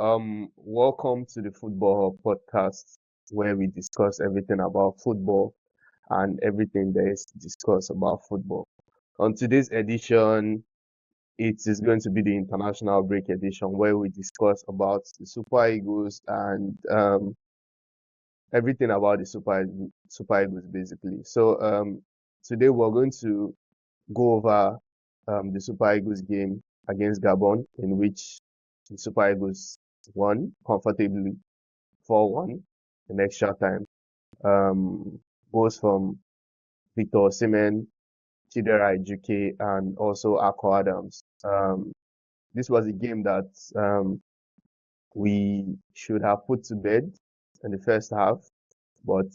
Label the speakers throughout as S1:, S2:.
S1: Welcome to the Football Hub podcast, where we discuss everything about football and everything there is to discuss about football. On today's edition, it is going to be the international break edition, where we discuss about the Super Eagles and everything about the Super Eagles, basically. So today we're going to go over the Super Eagles game against Gabon, in which the Super Eagles won comfortably 4-1 in extra time. Goals from Victor Osimhen, Chidera Ejuke, and also Akko Adams. This was a game that we should have put to bed in the first half, but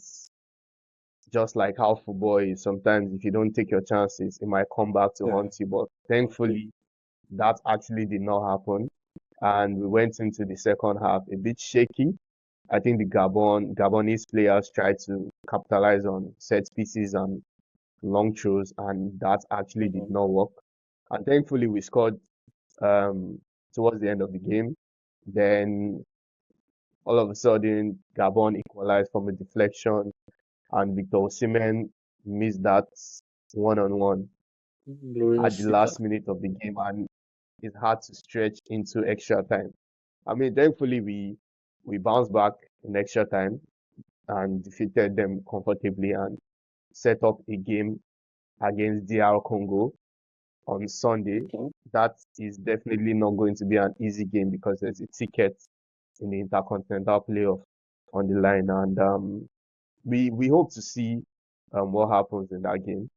S1: just like how football is, sometimes if you don't take your chances, it might come back to haunt you. But thankfully, that actually did not happen. And we went into the second half a bit shaky. I think the Gabonese players tried to capitalize on set pieces and long throws, and that actually did not work. And thankfully, we scored towards the end of the game. Then all of a sudden, Gabon equalized from a deflection, and Victor Osimhen missed that one-on-one at the last minute of the game, and it had to stretch into extra time. I mean, thankfully, we bounced back in extra time and defeated them comfortably and set up a game against DR Congo on Sunday. That is definitely not going to be an easy game because there's a ticket in the Intercontinental Play-offs on the line, and we hope to see what happens in that game.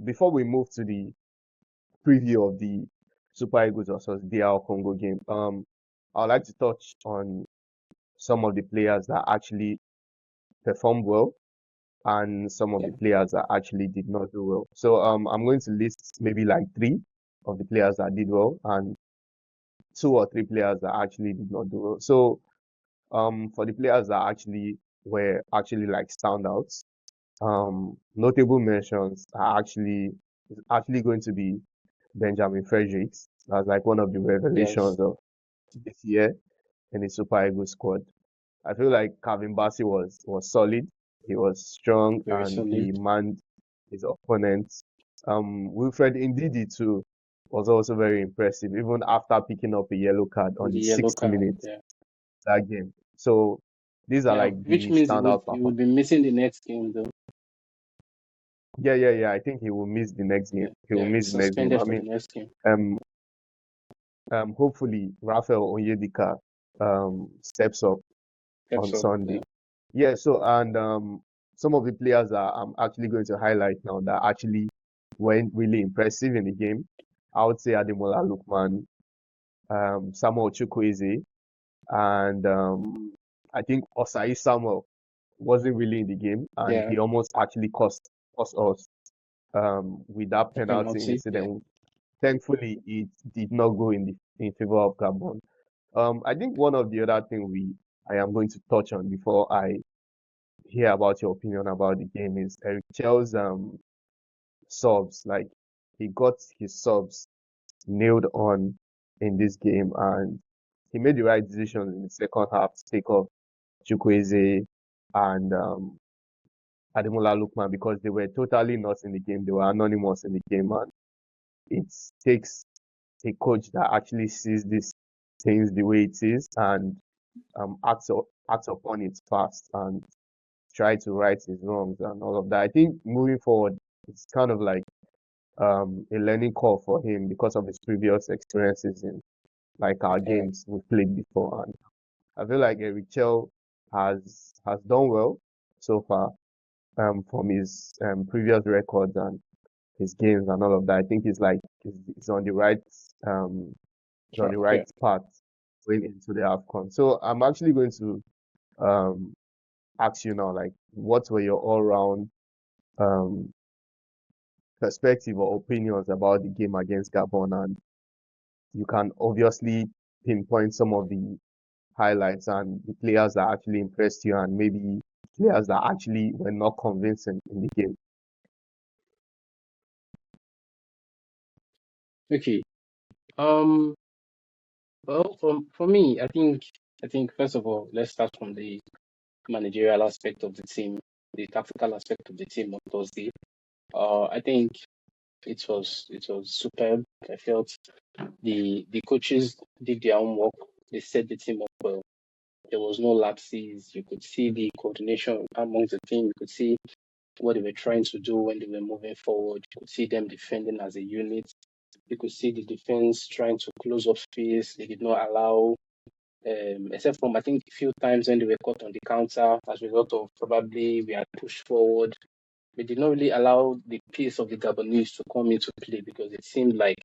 S1: Before we move to the preview of the Super Eagles versus DR Congo game, I'd like to touch on some of the players that actually performed well and some of the players that actually did not do well. So I'm going to list maybe like 3 of the players that did well and 2 or 3 players that actually did not do well. So for the players that actually were actually like standouts, notable mentions are actually going to be Benjamin Frederick. That's like one of the revelations of this year in the Super Eagles squad. I feel like Calvin Bassey was solid. He was strong and he manned his opponents. Wilfred Ndidi too was also very impressive, even after picking up a yellow card on the 6th minute that game. So these are like
S2: which
S1: the
S2: means
S1: standout
S2: he will be missing the next game though.
S1: Yeah. I think he will miss the next game. He will miss the next game. I mean,
S2: next game.
S1: Hopefully Raphael Onyedika steps up on Sunday. Yeah. So and some of the players that I'm actually going to highlight now that actually went really impressive in the game. I would say Ademola Lookman, Samuel Chukwueze, and I think Osai Samuel wasn't really in the game, and he almost actually cost us with that penalty incident. Thankfully, it did not go in favor of Gabon. I think one of the other thing I am going to touch on before I hear about your opinion about the game is Eric Chelle's subs. Like he got his subs nailed on in this game, and he made the right decisions in the second half to take off Chukwueze and Ademola Lookman because they were totally not in the game. They were anonymous in the game, and it takes a coach that actually sees these things the way it is and acts upon it fast and try to right his wrongs and all of that. I think moving forward, it's kind of like a learning curve for him because of his previous experiences in like our games we've played before. And I feel like Eric Chelle has done well so far from his previous records and his games and all of that. I think he's on the right path going into the AFCON. So I'm actually going to ask you now, like, what were your all-round perspective or opinions about the game against Gabon? And you can obviously pinpoint some of the highlights and the players that actually impressed you and maybe players that actually were not convincing in the game.
S2: Okay. Well, for me, I think first of all, let's start from the managerial aspect of the team, the tactical aspect of the team on Thursday. I think it was superb. I felt the coaches did their own work. They set the team up well. There was no lapses. You could see the coordination amongst the team. You could see what they were trying to do when they were moving forward. You could see them defending as a unit. You could see the defense trying to close up space. They did not allow, except from I think a few times when they were caught on the counter as a result of probably we had pushed forward. We did not really allow the pace of the Gabonese to come into play because it seemed like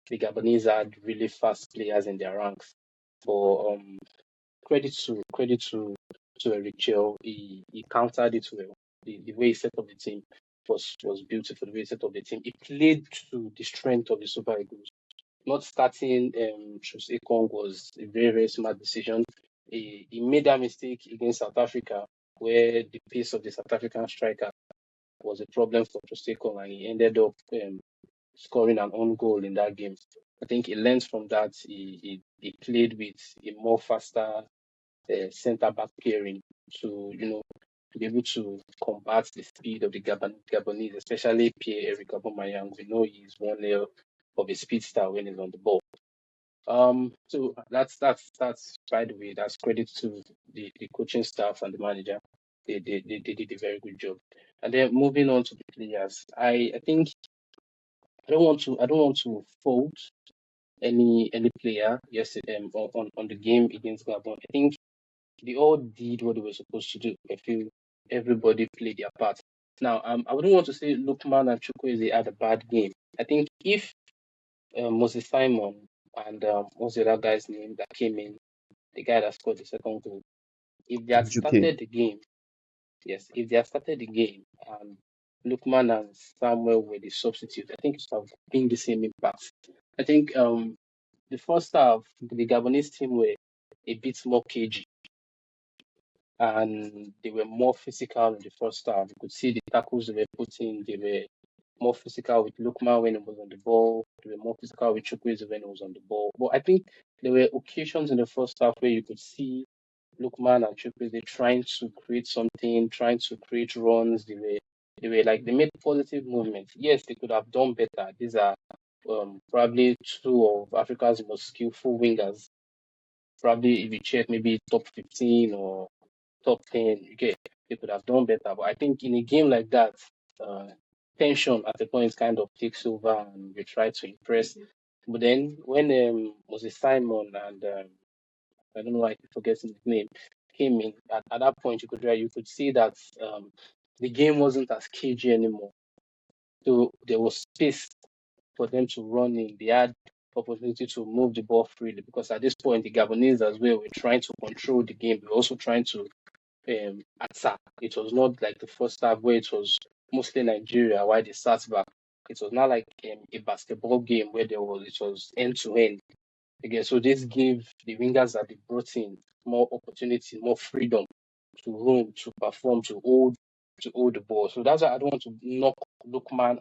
S2: the Gabonese had really fast players in their ranks. But credit to Eric Chelle, he countered it well. The way he set up the team was beautiful. The way he set up the team, he played to the strength of the Super Eagles. Not starting Jose Kong was a very, very smart decision. He made that mistake against South Africa, where the pace of the South African striker was a problem for Jose Kong, and he ended up scoring an own goal in that game. I think he learned from that. He played with a more faster centre back pairing to to be able to combat the speed of the Gabonese, especially Pierre-Emerick Aubameyang. We know he's one layer of a speedster when he's on the ball. So that's by the way, that's credit to the coaching staff and the manager. They did a very good job. And then moving on to the players, I think I don't want to fault any player yesterday on the game against Gabon. I think they all did what they were supposed to do. I feel everybody played their part. Now, I wouldn't want to say Lookman and Chukwueze had a bad game. I think if Moses Simon and what's the other guy's name that came in, the guy that scored the second goal, if they had
S1: Juke.
S2: started the game, yes, if they had started the game and Lookman and Samuel were the substitute, I think it would have been the same impact. I think the first half, the Gabonese team were a bit more cagey and they were more physical in the first half. You could see the tackles they were putting. They were more physical with Lookman when he was on the ball. They were more physical with Chukwueze when he was on the ball. But I think there were occasions in the first half where you could see Lookman and Chukwueze trying to create something, trying to create runs. They were like they made positive movements. Yes, they could have done better. These are probably two of Africa's most skillful wingers. Probably if you check maybe top 15 or top 10, okay, they could have done better. But I think in a game like that, uh, tension at the point kind of takes over and you try to impress. But then when Moses Simon and I don't know why I keep forgetting his name came in, at that point you could see that the game wasn't as cagey anymore. So there was space for them to run in. They had opportunity to move the ball freely because at this point the Gabonese as well were trying to control the game. They were also trying to attack. It was not like the first half where it was mostly Nigeria while they sat back. It was not like a basketball game where it was end to end. Again, so this gave the wingers that they brought in more opportunity, more freedom to roam, to perform, to hold the ball. So that's why I don't want to knock Lookman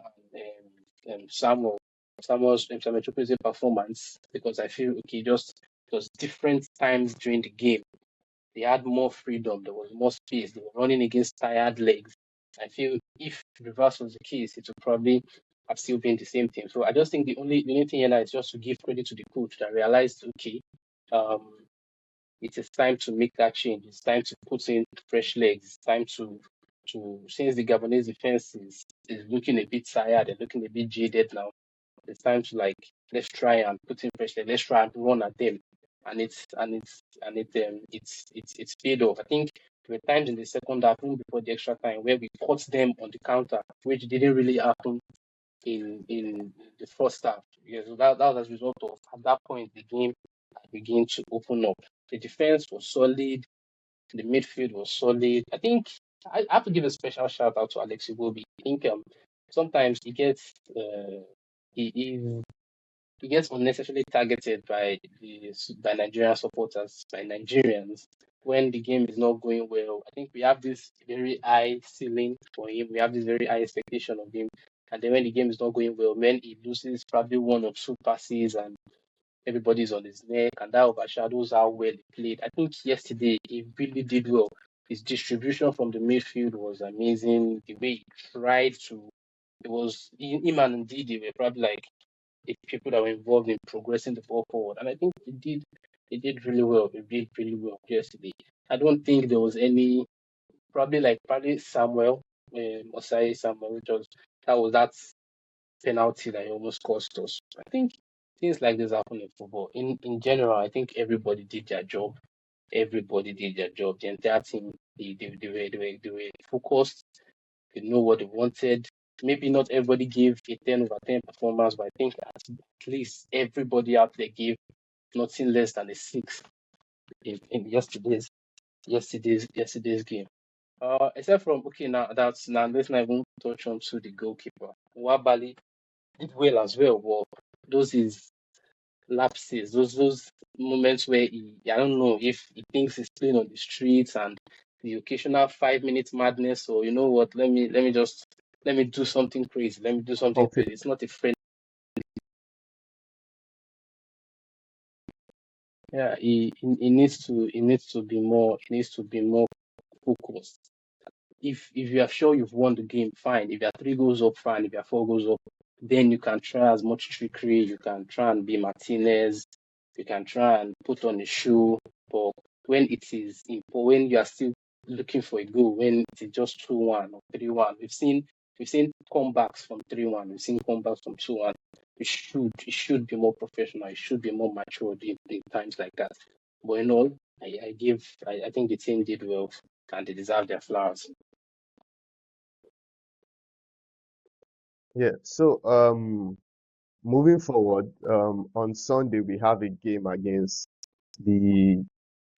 S2: and Samuel Chukwueze performance because I feel okay, just it was different times during the game. They had more freedom. There was more space. They were running against tired legs. I feel if reverse was the case, it would probably have still been the same thing. So I just think the only thing here now is just to give credit to the coach that realized, okay, um, it is time to make that change. It's time to put in fresh legs. It's time to since the Gabonese defense is looking a bit tired and looking a bit jaded now. It's time to like let's try and put in pressure. Let's try and run at them, and it's paid off. I think there were times in the second half, even before the extra time, where we caught them on the counter, which didn't really happen in the first half. Because that was as a result of at that point the game had begun to open up. The defense was solid. The midfield was solid. I think I have to give a special shout out to Alex Iwobi. I think sometimes he he gets unnecessarily targeted by Nigerian supporters, by Nigerians, when the game is not going well. I think we have this very high ceiling for him. We have this very high expectation of him. And then when the game is not going well, when he loses probably one or two passes and everybody's on his neck, and that overshadows how well he played. I think yesterday he really did well. His distribution from the midfield was amazing. The way he tried to, it was him and Ndidi were probably like the people that were involved in progressing the ball forward, and I think he did really well. He did really well yesterday. I don't think there was any probably Samuel, Osai Samuel, which was that penalty that he almost cost us. I think things like this happen in football. In general, I think everybody did their job. Everybody did their job. The entire team, they were focused. They know what they wanted. Maybe not everybody gave a 10/10 performance, but I think at least everybody out there gave nothing less than a 6 in yesterday's game. Except from okay now let's not even touch on to the goalkeeper. Wabali did well as well, but those is lapses, those moments where I don't know if he thinks he's playing on the streets and the occasional 5 minutes madness, or you know what, let me do something crazy. Let me do something
S1: Okay.
S2: crazy. It's not a friend. Yeah, he needs to be more focused. If you are sure you've won the game, fine. If you're 3 goals up, fine. If you're 4 goals up, then you can try as much trickery. You can try and be Martinez. You can try and put on a show. But when you are still looking for a goal, when it is just 2-1 or 3-1, we've seen comebacks from 3-1. We've seen comebacks from 2-1. It should be more professional. It should be more mature in times like that. But in all, I think the team did well and they deserve their flowers.
S1: Yeah. So moving forward, on Sunday we have a game against the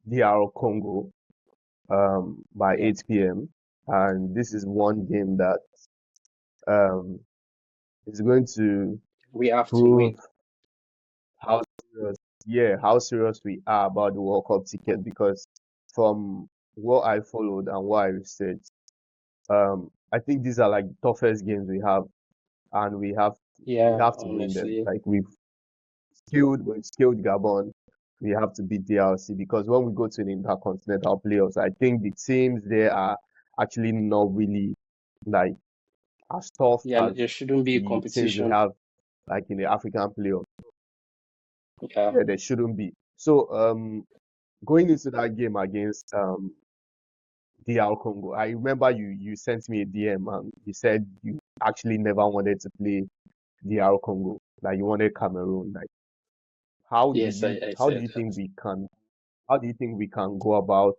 S1: DR Congo by
S2: Yeah,
S1: 8 p.m. And this is one game that um is going to
S2: we have to
S1: prove
S2: win.
S1: how serious, yeah, how serious we are about the World Cup ticket, because from what I followed and what I researched, I think these are like the toughest games we have, and we
S2: Yeah,
S1: have to win them.
S2: honestly.
S1: Like we've skilled Gabon. We have to beat DRC, because when we go to the Intercontinental Play-offs, I think the teams there are actually not really like as tough
S2: Yeah,
S1: as
S2: there shouldn't be a
S1: the teams we
S2: competition.
S1: have like in the African playoffs.
S2: Yeah,
S1: Yeah, there shouldn't be. So going into that game against DR Congo, I remember you sent me a DM and you said you actually never wanted to play DR Congo, like you wanted Cameroon. Like
S2: yes, I
S1: how do
S2: said
S1: you
S2: that.
S1: think we can go about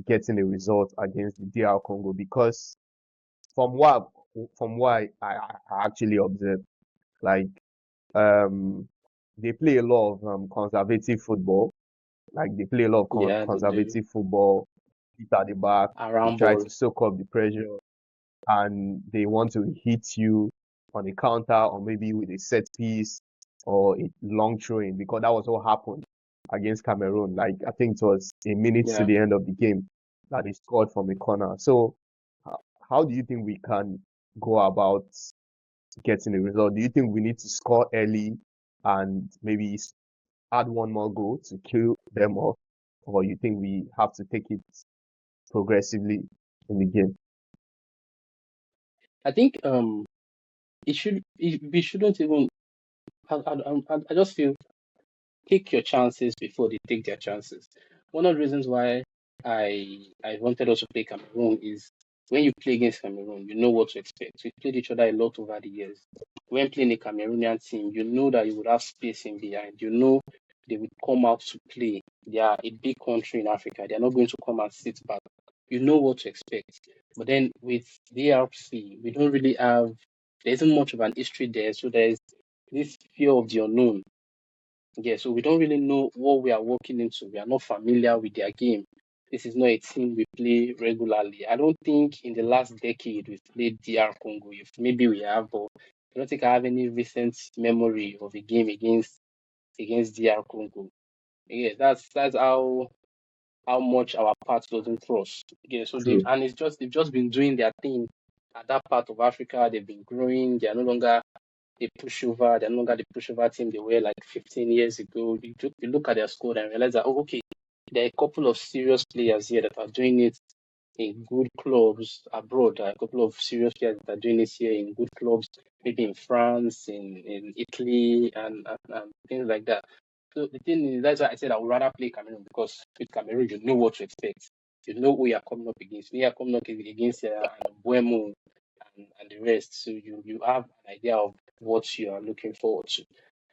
S1: getting a result against the DR Congo? Because from what I actually observed, like um they play a lot of conservative football. Like they play a lot of
S2: Yeah, they do.
S1: conservative football, hit at the back. They
S2: Around
S1: try
S2: ball.
S1: to soak up the pressure, and they want to hit you on a counter or maybe with a set piece or a long throwing, because that was what happened against Cameroon. Like I think it was a minute to
S2: Yeah.
S1: the end of the game that they scored from a corner. So how do you think we can go about getting a result? Do you think we need to score early and maybe add one more goal to kill them off, or you think we have to take it progressively in the game?
S2: I think we shouldn't even I just feel take your chances before they take their chances. One of the reasons why I wanted us to play Cameroon is when you play against Cameroon, you know what to expect. We played each other a lot over the years. When playing a Cameroonian team, you know that you would have space in behind. You know they would come out to play. They are a big country in Africa. They are not going to come and sit back. You know what to expect. But then with DRC, we don't really have there isn't much of an history there. So there's this fear of the unknown. Yeah, so we don't really know what we are walking into. We are not familiar with their game. This is not a team we play regularly. I don't think in the last decade we've played DR Congo. If maybe we have, but I don't think I have any recent memory of a game against DR Congo. Yeah, that's how much our part doesn't cross. Yeah, so
S1: True.
S2: they've just been doing their thing at that part of Africa. They've been growing. They are no longer a pushover. They're no longer the pushover team they were like 15 years ago. You look at their squad and realize that, oh, okay, there are a couple of serious players here that are doing it in good clubs abroad. There are a couple of serious players that are doing this here in good clubs, maybe in France, in Italy, and things like that. So the thing is, that's why I said I would rather play Cameroon, because with Cameroon, you know what to expect. You know who you are coming up against. We are coming up against Buemo and the rest. So you have an idea of what you are looking forward to.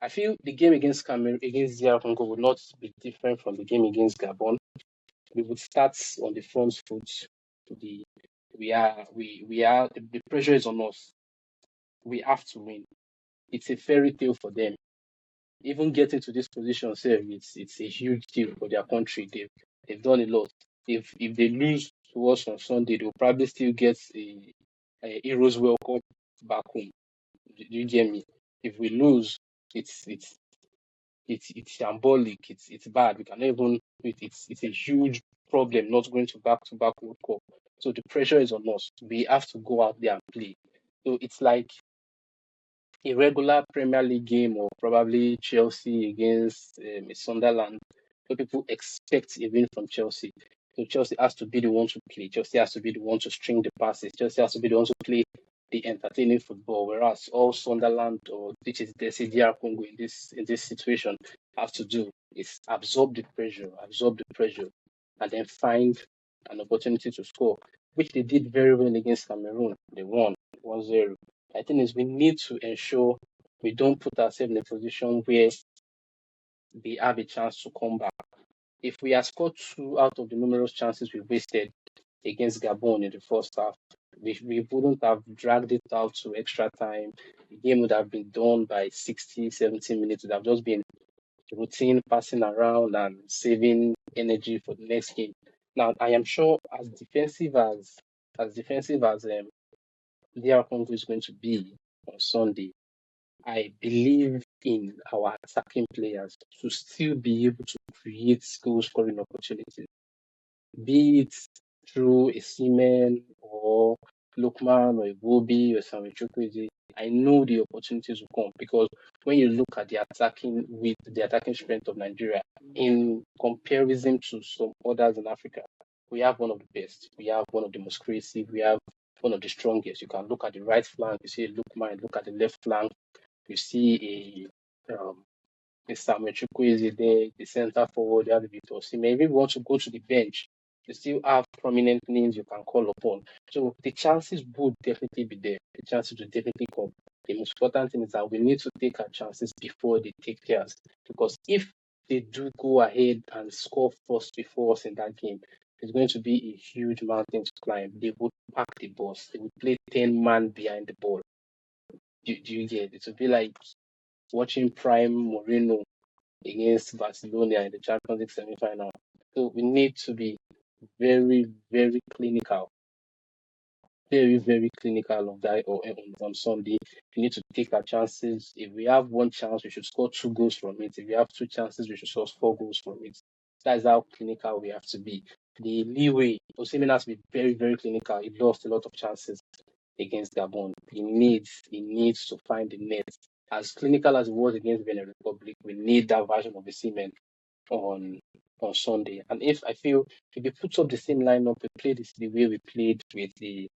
S2: I feel the game against Cameroon, against DR Congo, will not be different from the game against Gabon. We would start on the front foot. The the pressure is on us. We have to win. It's a fairy tale for them. Even getting to this position, it's a huge deal for their country. They've done a lot. If they lose to us on Sunday, they'll probably still get a hero's welcome back home. Do you get me? If we lose, it's shambolic. It's bad. We cannot even. It's a huge problem not going to back World Cup. So the pressure is on us. We have to go out there and play. So it's like a regular Premier League game, or probably Chelsea against Sunderland. So people expect a win from Chelsea. So Chelsea has to be the one to play. Chelsea has to be the one to string the passes. Chelsea has to be the one to play the entertaining football. Whereas all Sunderland, or which is the DR Congo in this situation, have to do is absorb the pressure, and then find an opportunity to score, which they did very well against Cameroon. They won 1-0. I think is we need to ensure we don't put ourselves in a position where we have a chance to come back. If we had scored 2 out of the numerous chances we wasted against Gabon in the first half, we wouldn't have dragged it out to extra time. The game would have been done by 60, 70 minutes. It would have just been routine passing around and saving energy for the next game. Now, I am sure as defensive as DR Congo is going to be on Sunday, I believe in our attacking players to still be able to create goal scoring opportunities, be it through a Seaman or Lookman or a Iwobi or Samuel Chukwueze. I know the opportunities will come, because when you look at the attacking strength of Nigeria in comparison to some others in Africa, we have one of the best. We have one of the most creative. We have one of the strongest. You can look at the right flank, you see Lookman. Look at the left flank, you see a Samuel Chukwueze there, the centre forward, you have Victor Osimhen. If you want to go to the bench, you still have prominent names you can call upon. So the chances would definitely be there. The chances will definitely come. The most important thing is that we need to take our chances before they take theirs. Because if they do go ahead and score first before us in that game, it's going to be a huge mountain to climb. They would pack the bus. They would play 10 man behind the ball. Do you get it? It would be like watching Prime Moreno against Barcelona in the Champions League semi-final. So we need to be very, very clinical. Very, very clinical of that on Sunday. We need to take our chances. If we have one chance, we should score 2 goals from it. If we have 2 chances, we should score 4 goals from it. That's how clinical we have to be. The leeway, Osimhen has to be very, very clinical. He lost a lot of chances against Gabon. He needs to find the net. As clinical as it was against Benin Republic, we need that version of Osimhen on Sunday. And if we put up the same lineup, we play this the way we played, with the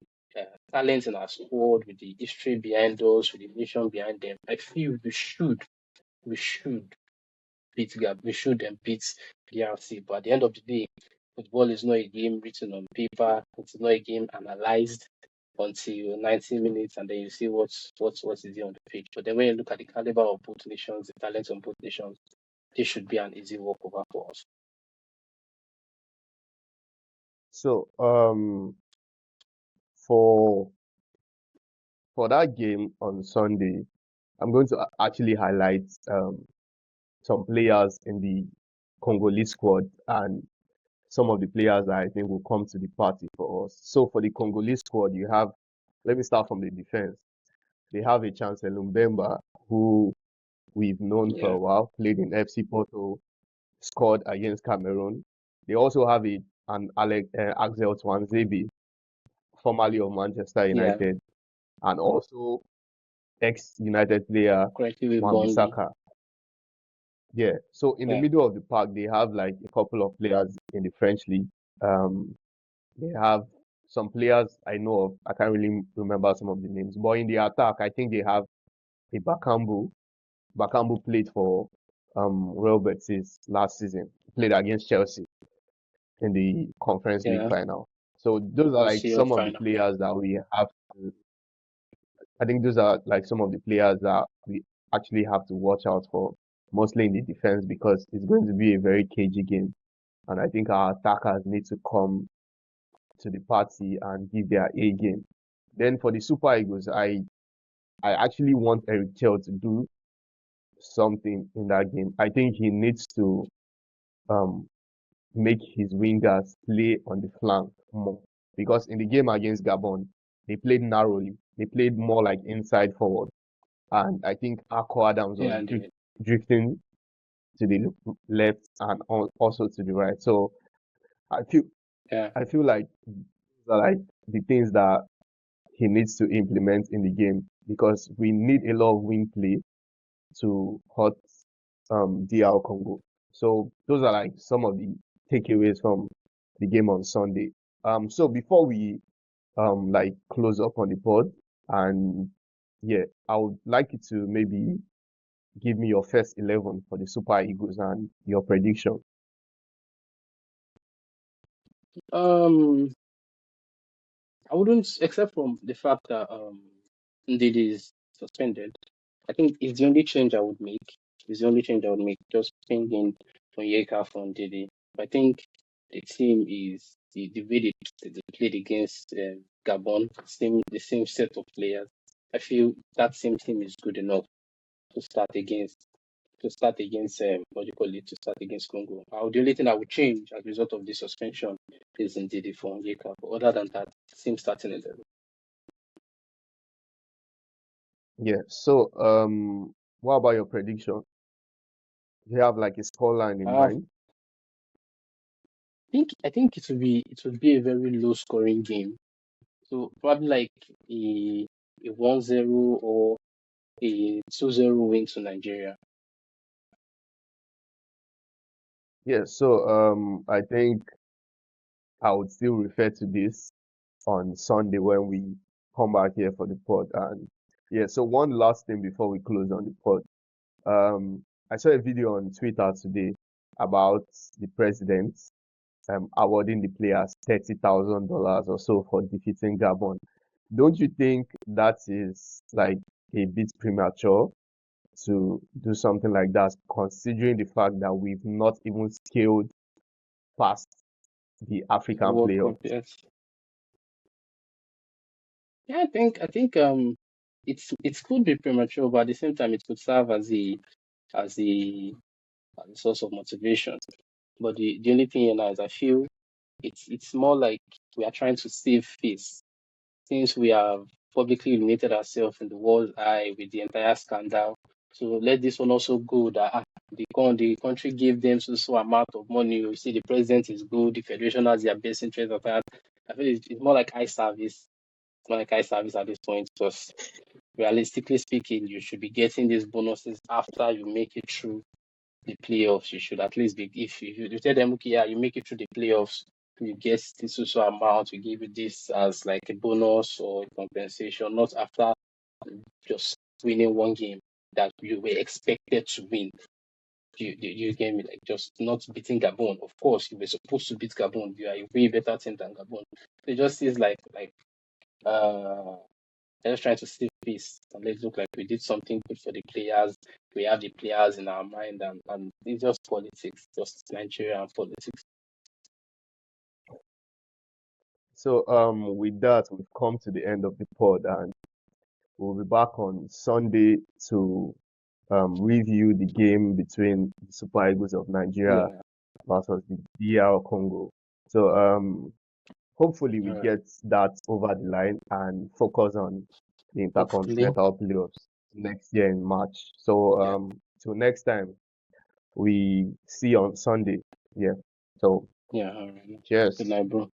S2: talent in our squad, with the history behind us, with the nation behind them, I feel we should beat Gab. We should beat DRC. But at the end of the day, football is not a game written on paper. It's not a game analyzed until 90 minutes, and then you see what's is there on the pitch. But then when you look at the caliber of both nations, the talent of both nations, this should be an easy walkover for us.
S1: So, for that game on Sunday, I'm going to actually highlight some players in the Congolese squad and some of the players that I think will come to the party for us. So for the Congolese squad, let me start from the defense. They have a Chancellor Lumbemba, who we've known for a while, played in FC Porto, scored against Cameroon. They also have an Axel Twanzebe, formerly of Manchester United, and also ex-United player
S2: Correctly with Burnley.
S1: Wan-Bissaka. Yeah. So in the
S2: Yeah.
S1: middle of the park, they have like a couple of players in the French league. They have some players I know of. I can't really remember some of the names, but in the attack, I think they have a Bakambu. Bakambu played for Real Betis last season. Played against Chelsea in the Conference League
S2: Yeah.
S1: final. So those are like
S2: UCL
S1: some of the
S2: final.
S1: players that we have to. I think those are like some of the players that we actually have to watch out for, mostly in the defense, because it's going to be a very cagey game. And I think our attackers need to come to the party and give their A game. Then for the Super Eagles, I actually want Eric Chelle to do something in that game. I think he needs to um make his wingers play on the flank more, because in the game against Gabon, they played narrowly. They played more like inside forward, and I think Akko Adams was
S2: Yeah,
S1: drifting to the left and also to the right. So I feel
S2: yeah,
S1: I feel like these are like the things that he needs to implement in the game, because we need a lot of wing play to hurt DR Congo. So those are like some of the takeaways from the game on Sunday. So before we like close up on the pod, and yeah, I would like you to maybe give me your first 11 for the Super Eagles and your prediction.
S2: I wouldn't, except from the fact that Ndidi is suspended. I think it's the only change I would make. It's the only change I would make. Just bringing Onyeka from Ndidi. I think the team is the way they played against Gabon, the same set of players. I feel that same team is good enough to start against what do you call it, to start against Congo. The only thing I would change as a result of the suspension is indeed for Onyeka. But other than that, same starting 11.
S1: Yeah. So what about your prediction? Do you have like a scoreline in
S2: I
S1: mind?
S2: think it will be a very low scoring game. So probably like a 1-0 or a 2-0 win to Nigeria.
S1: Yeah. So I think I would still refer to this on Sunday when we come back here for the pod. And yeah, so one last thing before we close on the pod. I saw a video on Twitter today about the president awarding the players $30,000 or so for defeating Gabon. Don't you think that is like a bit premature to do something like that, considering the fact that we've not even scaled past the
S2: The
S1: African
S2: World Cup,
S1: playoffs?
S2: yes. Yeah, I think it could be premature, but at the same time it could serve as a as a source of motivation. But the only thing here now is I feel it's more like we are trying to save face since we have publicly humiliated ourselves in the world's eye with the entire scandal. So let this one also go that the country gave them so amount of money. You see, the president is good, the federation has their best interest at heart. I feel it's more like eye service. It's more like eye service at this point, because realistically speaking, you should be getting these bonuses after you make it through the playoffs. You should at least be, if you tell them, okay, yeah, you make it through the playoffs, you get this social amount, we give you this as like a bonus or compensation, not after just winning one game that you were expected to win. You get me? Like just not beating Gabon. Of course, you were supposed to beat Gabon. You are a way better team than Gabon. It just seems like uh they're just trying to save face and let's look like we did something good for the players. We have the players in our mind, and it's just politics, just Nigerian politics.
S1: So with that, we've come to the end of the pod, and we'll be back on Sunday to review the game between the Super Eagles of Nigeria
S2: Yeah,
S1: versus the DR Congo. So hopefully we
S2: all right.
S1: get that over the line and focus on the
S2: Hopefully,
S1: Intercontinental Play-offs next year in March. So
S2: yeah,
S1: till next time, we see you on Sunday. Yeah. So
S2: yeah. All right. Good
S1: cheers.
S2: night, bro.